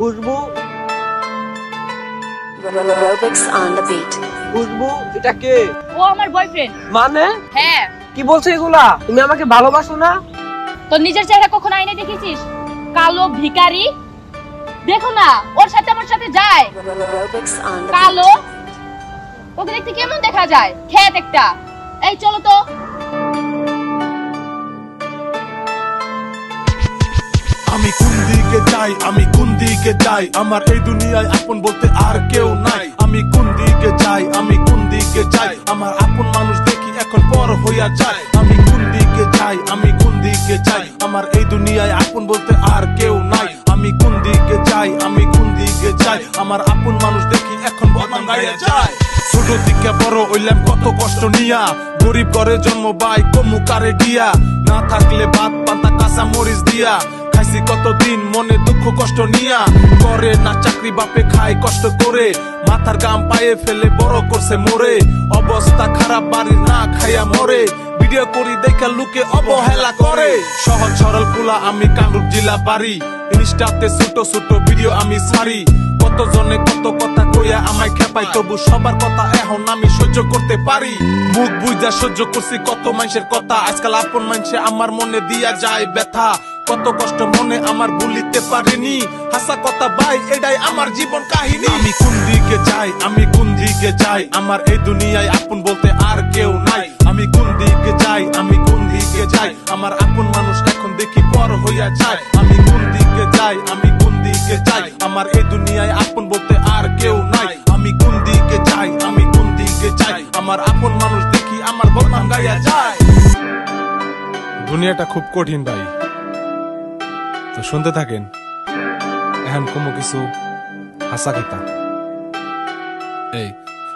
Khushbu Robix on the beat. খুশবু এটা কে? ও আমার boyfriend. মানে হ্যাঁ। কি বলছো এগুলা? তুমি আমাকে ভালোবাসো না? তো নিজের চেহারা কখনো আয়নায় দেখেছিস? কালো ভিখারি। দেখো না ওর সাথে আমার সাথে যায়। Robix on the কালো ওকে দেখতে কেমন দেখা যায়? খেত একটা। এই চলো তো। আমি কোন দিকে যাই, আমি কোন দিকে যাই, আমার এই দুনিয়ায় আপন বলতে আর কেউ নাই। আমি কোন দিকে যাই, আমি কোন দিকে যাই, আমার আপন মানুষ দেখি এখন পর হইয়া যায়। আমি কোন দিকে যাই, আমি কোন দিকে যাই, আমার এই দুনিয়ায় আপন বলতে আর কেউ নাই। আমি কোন দিকে যাই, আমি কোন দিকে যাই, আমার আপন মানুষ দেখি এখন বদনাম গাইয়া যায়। ছোট দিকে বড় হইলাম কত কষ্ট নিয়া, গরিব ঘরে জন্ম বাই কমু কারে দিয়া, না থাকলে ভাত পান্তা কাঁচা মরিচ দিয়া, খাইছি কতদিন মনে দুঃখ কষ্ট নিয়া, করে না চাকরি বাপে খাই কষ্ট করে, মাথার গাম পায়ে ফেলে বড় করছে মোরে, অবস্থা খারাপ বাড়ি না খাইয়া মরে, ভিডিও করি দেখা লুকে অবহেলা করে। সহজ সরল পোলা আমি কামরূপ জেলা বাড়ি, ইনস্টাতে ছোট ছোট ভিডিও আমি ছাড়ি, কত জনে কত কথা কইয়া আমায় খেপাই, তবু সবার কথা এখন আমি সহ্য করতে পারি। মুখ বুঝা সহ্য করছি কত মানুষের কথা, আজকাল আপন মানুষে আমার মনে দিয়া যায় ব্যথা, কত কষ্ট মনে আমার ভুলিতে পারিনি, হাসা কথা ভাই এটাই আমার জীবন কাহিনী। আমি কোন দিকে যাই, আমি কোন দিকে যাই, আমার এই দুনিয়ায় আপন বলতে আর কেউ নাই। আমি কোন দিকে যাই, আমি কোন দিকে যাই, আমার আপন মানুষ এখন দেখি পর হইয়া যায়। আমি কোন দিকে যাই, আমি কোন দিকে যাই, আমার এই দুনিয়ায় আপন বলতে আর কেউ নাই। আমি কোন দিকে যাই, আমি কোন দিকে যাই, আমার আপন মানুষ দেখি আমার বদনাম গাইয়া যায়। দুনিয়াটা খুব কঠিন ভাই, তো শুনতে থাকেন। এখন কোনো কিছু হাসা খেতা এই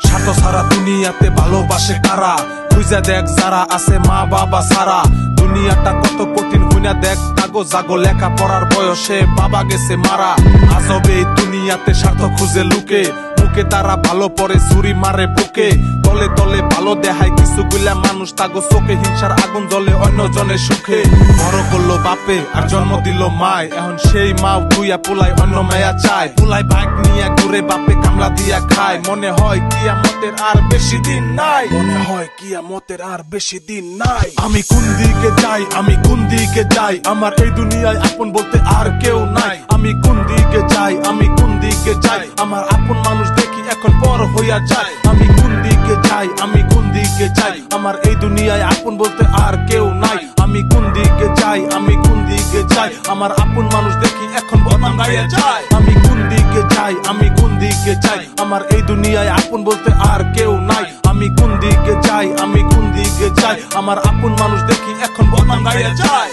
স্বার্থ সারা দুনিয়াতে ভালোবাসে কারা, খুঁজা দেখ যারা আছে মা বাবা সারা, দুনিয়াটা কত কঠিন হইনা দেখ, তাগো জাগো লেখা পড়ার বয়সে বাবা গেছে মারা। আজব এই দুনিয়াতে স্বার্থ খুঁজে লুকে, মুখে তারা ভালো পরে ছুরি মারে বুকে, তলে তলে ভালো দেখায় কিছু গুলা মানুষ, তাগো চোখে হিংসার আগুন জ্বলে অন্য জনের সুখে। বড় করলো বাপে আর জন্ম দিল মায়, এখন সেই মাও ধুইয়া পুলাই অন্য মায়া চায়, পুলাই বাইক নিয়ে ঘুরে বাপে কামলা দিয়া খায়, মনে হয় কিয়ামতের আর বেশি দিন নাই, মনে হয় কিয়ামতের আর বেশি দিন নাই। আমি কোন দিকে যাই, আমি কোন দিকে যাই, আমার এই দুনিয়ায় আপন বলতে আর কেউ নাই। আমি কোন দিকে যাই, আমি কোন দিকে যাই, আমার আপন মানুষ দেখি এখন পর হইয়া যায়। আমি কোন দিকে যাই, আমি কোন দিকে যাই, আমার এই দুনিয়ায় আপন বলতে আর কেউ নাই। আমি কোন দিকে যাই, আমি কোন দিকে যাই, আমার আপন মানুষ দেখি এখন বদনাম গাইয়া যায়। আমি কোন দিকে যাই, আমি কোন দিকে যাই, আমার এই দুনিয়ায় আপন বলতে আর কেউ নাই। আমি কোন দিকে যাই, আমি কোন দিকে যাই, আমার আপন মানুষ দেখি এখন বদনাম গাইয়া যায়।